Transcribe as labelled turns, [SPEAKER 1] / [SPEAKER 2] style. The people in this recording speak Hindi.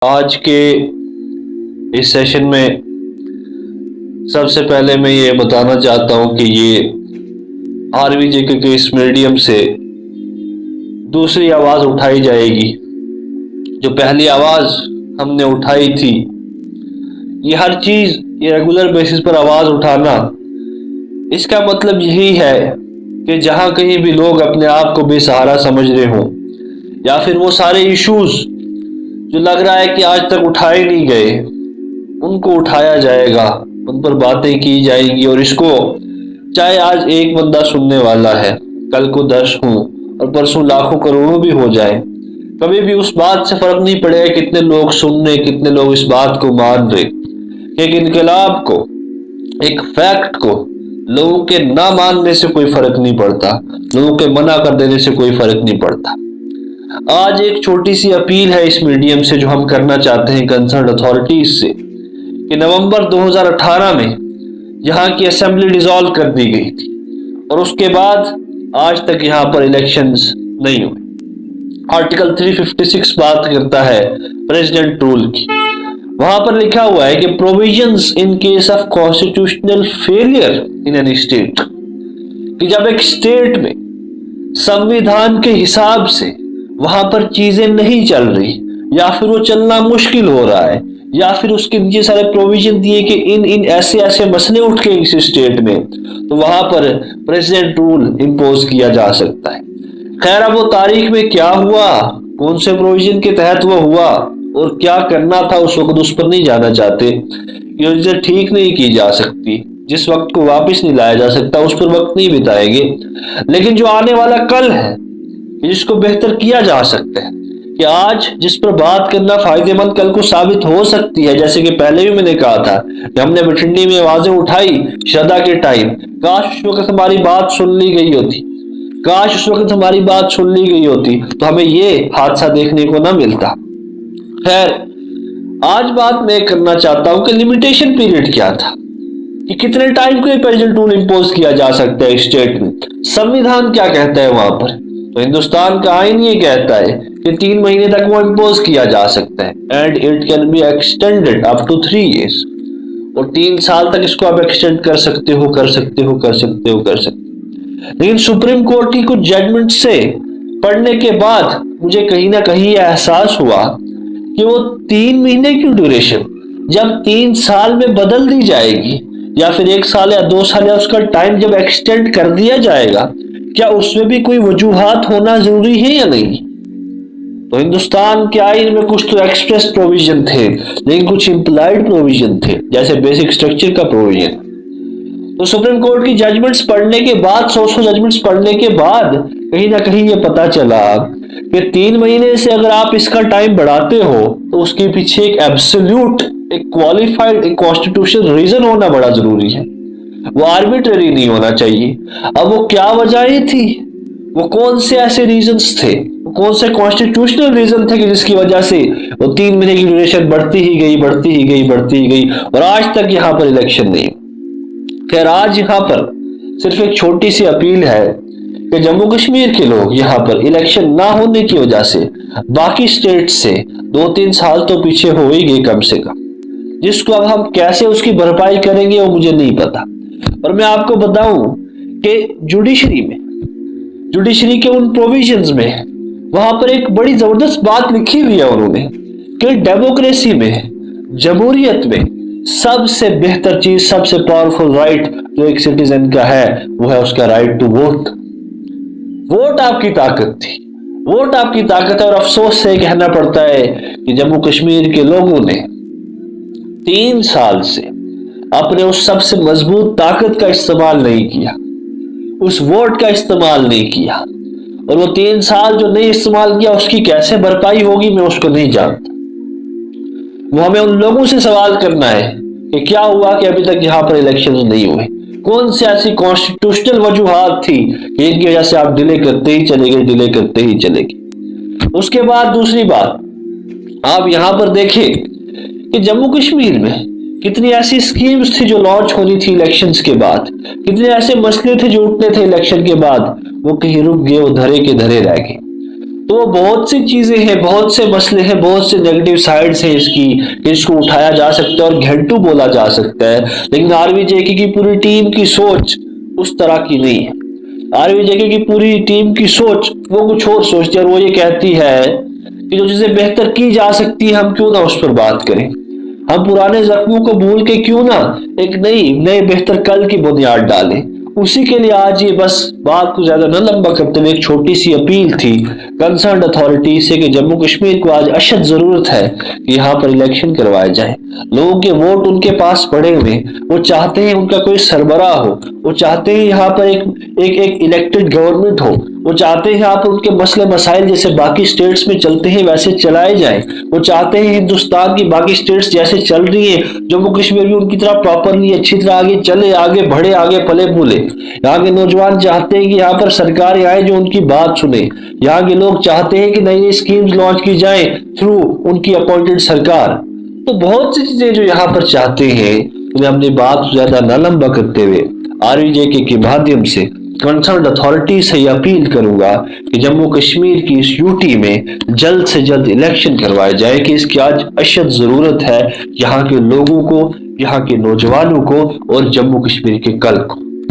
[SPEAKER 1] आज के इस सेशन में सबसे पहले मैं ये बताना चाहता हूं कि ये आरवीजेके के इस मीडियम से दूसरी आवाज उठाई जाएगी। जो पहली आवाज हमने उठाई थी, ये हर चीज ये रेगुलर बेसिस पर आवाज उठाना, इसका मतलब यही है कि जहां कहीं भी लोग अपने आप को बेसहारा समझ रहे हों या फिर वो सारे इश्यूज जो लग रहा है कि आज तक उठाए नहीं गए, उनको उठाया जाएगा, उन पर बातें की जाएंगी। और इसको चाहे आज एक बंदा सुनने वाला है, कल को 10 हो और परसों लाखों करोड़ों भी हो जाए, कभी भी उस बात से फर्क नहीं पड़ेगा कितने लोग सुन रहे, कितने लोग इस बात को मान रहे। एक इनकलाब को, एक फैक्ट को लोगों के ना मानने से कोई फर्क नहीं पड़ता, लोगों के मना कर देने से कोई फर्क नहीं पड़ता। आज एक छोटी सी अपील है इस मीडियम से जो हम करना चाहते हैं कंसर्न अथॉरिटीज से कि नवंबर 2018 में यहाँ की असेंबली डिसॉल्व कर दी गई थी और उसके बाद आज तक यहाँ पर इलेक्शंस नहीं हुए। आर्टिकल 356 बात करता है प्रेसिडेंट रूल की। वहां पर लिखा हुआ है कि provisions in case of constitutional failure in any state, कि जब एक स्टेट में संविधान के हिसाब से वहां पर चीजें नहीं चल रही या फिर वो चलना मुश्किल हो रहा है या फिर उसके नीचे सारे प्रोविजन दिए कि इन ऐसे ऐसे मसले उठ के इस स्टेट में, तो वहां पर प्रेसिडेंट रूल इम्पोज किया जा सकता है। खैर, अब वो तारीख में क्या हुआ, कौन से प्रोविजन के तहत वो हुआ और क्या करना था उस वक्त, उस पर नहीं जाना चाहते। ये चीजें ठीक नहीं की जा सकती, जिस वक्त को वापस नहीं लाया जा सकता उस पर वक्त नहीं बिताएंगे, लेकिन जो आने वाला कल है जिसको बेहतर किया जा सकता है, कि आज जिस पर बात करना फायदेमंद कल को साबित हो सकती है। जैसे कि पहले भी मैंने कहा था कि हमने बठिंडी में आवाजें उठाई श्रद्धा के टाइम, काश उस वक्त हमारी बात सुन ली गई होती, काश उस वक्त हमारी बात सुन ली गई होती तो हमें ये हादसा देखने को ना मिलता। खैर, आज बात मैं करना चाहता हूं कि लिमिटेशन पीरियड क्या था, कि कितने टाइम को प्रेसिडेंट रूल इम्पोज किया जा सकता है स्टेट में, संविधान क्या कहता है वहां पर। तो हिंदुस्तान का आईन ये कहता है कि 3 महीने तक वो इम्पोज किया जा सकता है and it can be extended up to 3 years, और 3 साल तक इसको आप एक्सटेंड कर सकते हो, कर सकते हो, कर सकते हो, कर सकते हो। लेकिन सुप्रीम कोर्ट की कुछ जजमेंट से पढ़ने के बाद मुझे कहीं ना कहीं एहसास हुआ कि वो 3 महीने की ड्यूरेशन जब 3 साल में बदल दी जाएगी या फिर 1 साल या 2 साल या उसका टाइम जब एक्सटेंड कर दिया जाएगा, क्या उसमें भी कोई वजूहात होना जरूरी है या नहीं। तो हिंदुस्तान के आईन में कुछ तो एक्सप्रेस प्रोविजन थे, लेकिन कुछ इंप्लाइड प्रोविजन थे, जैसे बेसिक स्ट्रक्चर का प्रोविजन। तो सुप्रीम कोर्ट की जजमेंट्स पढ़ने के बाद, 100 जजमेंट्स पढ़ने के बाद कहीं ना कहीं ये पता चला कि 3 महीने से अगर आप इसका टाइम बढ़ाते हो तो उसके पीछे एक एब्सोल्यूट, एक क्वालिफाइड, एक कॉन्स्टिट्यूशनल रीजन होना बड़ा जरूरी है, वो आर्बिट्ररी नहीं होना चाहिए। अब वो क्या वजह थी, वो कौन से ऐसे रीजंस थे, वो कौन से कॉन्स्टिट्यूशनल रीजन थे कि जिसकी वजह से वो 3 महीने की ड्यूरेशन बढ़ती ही गई, बढ़ती ही गई, बढ़ती ही गई और आज तक यहाँ पर इलेक्शन नहीं। खैर, आज यहाँ पर सिर्फ एक छोटी सी अपील है कि जम्मू कश्मीर के लोग यहाँ पर इलेक्शन ना होने की वजह से बाकी स्टेट से 2-3 साल तो पीछे हो ही गए कम से कम, जिसको अब हम कैसे उसकी भरपाई करेंगे वो मुझे नहीं पता। और मैं आपको बताऊं कि जुडिशरी के उन प्रोविजंस में वहां पर एक बड़ी जबरदस्त बात लिखी हुई है उन्होंने कि डेमोक्रेसी में, जमहूरियत में सबसे बेहतर चीज, सबसे पावरफुल राइट जो एक सिटीजन का है वो है उसका राइट टू वोट। वोट आपकी ताकत थी, वोट आपकी ताकत है। और अफसोस से कहना पड़ता है कि जम्मू कश्मीर के लोगों ने 3 साल से अपने उस सबसे मजबूत ताकत का इस्तेमाल नहीं किया, उस वोट का इस्तेमाल नहीं किया, और वो 3 साल जो नहीं इस्तेमाल किया उसकी कैसे भरपाई होगी मैं उसको नहीं जानता। वो हमें उन लोगों से सवाल करना है कि क्या हुआ कि अभी तक यहाँ पर इलेक्शन नहीं हुए, कौन सी ऐसी कॉन्स्टिट्यूशनल वजूहात थी कि इनकी वजह से आप डिले करते ही चले गए, डिले करते ही चले गए। उसके बाद दूसरी बात, आप यहाँ पर देखें कि जम्मू कश्मीर में कितनी ऐसी स्कीम्स थी जो लॉन्च होनी थी इलेक्शंस के बाद, कितने ऐसे मसले थे जो उठने थे इलेक्शन के बाद, वो कहीं रुक गए, वो धरे के धरे रह गए। तो बहुत सी चीजें हैं, बहुत से मसले हैं, बहुत से नेगेटिव साइड्स हैं इसकी, कि इसको उठाया जा सकता है और घंटू बोला जा सकता है। लेकिन आरबीजेके की पूरी टीम की सोच उस तरह की नहीं है। आरबीजेके की पूरी टीम की सोच वो कुछ और सोचती है, और वो ये कहती है कि जो चीजें बेहतर की जा सकती है हम क्यों ना उस पर बात करें, हम पुराने जख्मों को भूल के क्यों ना एक नए बेहतर कल की बुनियाद डालें। उसी के लिए आज ये बस बात को ज्यादा न लंबा करते हुए एक छोटी सी अपील थी कंसर्न अथॉरिटी से कि जम्मू कश्मीर को आज अशद जरूरत है कि यहाँ पर इलेक्शन करवाए जाए। लोगों के वोट उनके पास पड़े हुए, वो चाहते हैं उनका कोई सरबराह हो, वो चाहते हैं यहाँ पर एक इलेक्टेड गवर्नमेंट हो, वो चाहते हैं यहाँ पर उनके मसले मसाइल जैसे बाकी स्टेट्स में चलते हैं वैसे चलाए जाए। वो चाहते हैं हिंदुस्तान की बाकी स्टेट्स जैसे चल रही है जम्मू कश्मीर भी उनकी तरह प्रॉपरली अच्छी तरह आगे चले, आगे बढ़े, आगे पले फूले। यहाँ के नौजवान चाहते हैं कि यहाँ पर सरकार आए जो उनकी बात सुने। यहाँ के लोग चाहते हैं कि नई नई स्कीम्स लॉन्च की जाए थ्रू उनकी अपॉइंटेड सरकार। तो बहुत सी चीजें जो यहाँ पर चाहते हैं, मैं अपनी बात ज्यादा न लंबा करते हुए आरबीजेके के माध्यम से कंसर्न अथॉरिटी से यह अपील करूंगा कि जम्मू कश्मीर की इस यूटी में जल्द से जल्द इलेक्शन करवाए जाए, कि इसकी आज अशद जरूरत है यहाँ के लोगों को, यहाँ के नौजवानों को और जम्मू कश्मीर के कल को।